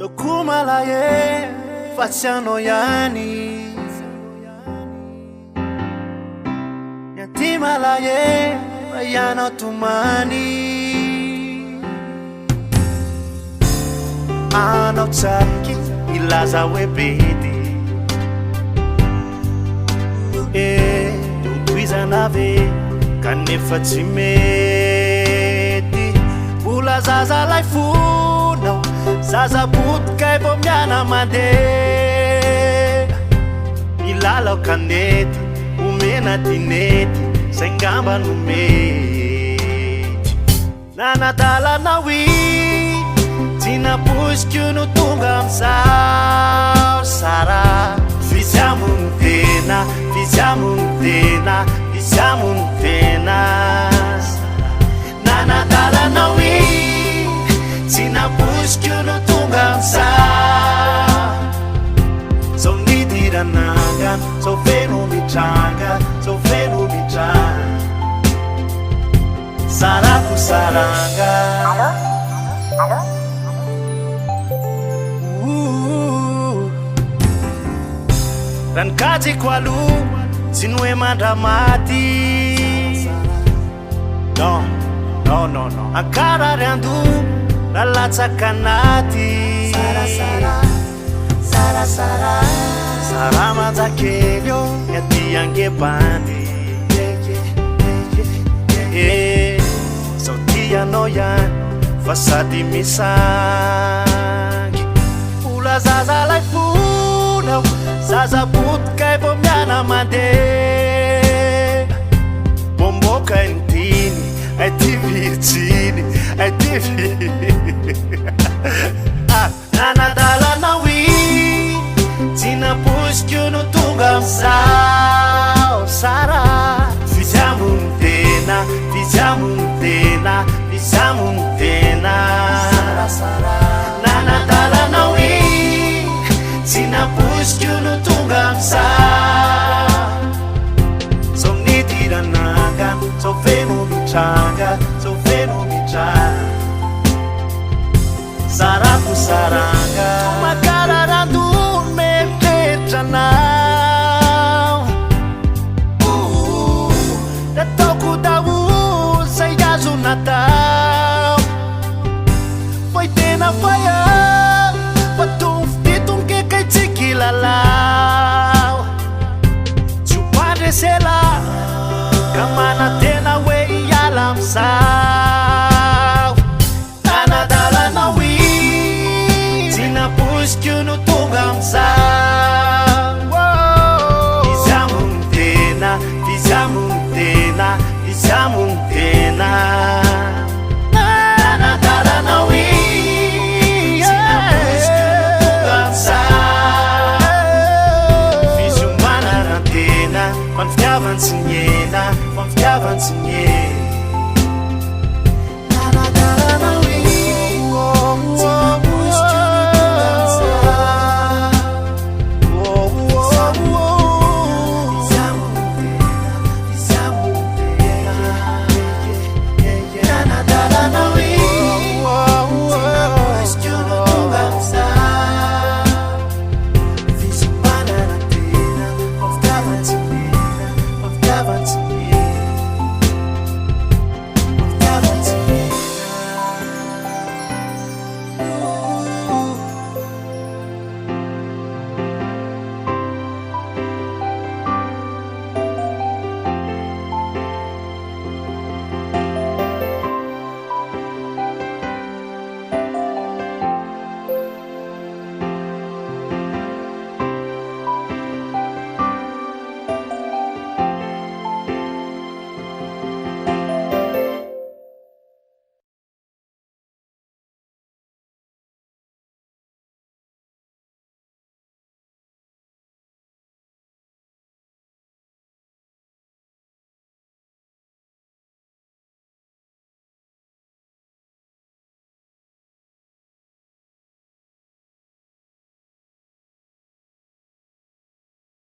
kumalaye faciano yani yatimalaye bayana tumani anautsaky ilaza webedy toizanave kanefa tsy mety mbola zaza lay fonao zaza botika vo miana mandeha milalao kanety omena dinety zay ngamba no mety nanadalanao tsy naposiko no tonga amizao sara fiziamo no tena fiziamo no tena fiziamo no tena nanadalanao tsy naposiko no tonga amizao zao nidirananga zao feno mitranga zao feno mitranga sarako saranga ranikajiko aloha tsy ny hoe mandramaty non non non non ankarary ando nalatsaka anaty sara manjakely eo miaty angebandy zao tianao ihany fa sady misangy ola zaza lay fonao zaza botika vo miana mandeha bomboka intiny aty virjiny aty nanadalanao tsy naposiko no tonga amizao sara fiziamo no tena fiziamo no tena fiziamo no tena nanadalanao tsy naposiko no tonga amizao zao nidirananga zao feno mitranga zao feno mitranga sarako saranga makararando meritreritranao nataoko daholo zay azo natao foi tena faya fatomfititongekay tsy kilalao tsy hoandresela ka mana tena hoe iala amizao nanadalanao tsy naposiko no tonga amizao fiziamo no tena fiziamo no tena fiziamo no tena nanadalanao tsy naposiko no tonga amizao fizy omanana tena fa ny fitiavan'ny tsy nyena fa ny fitiavan'ny tsy nyena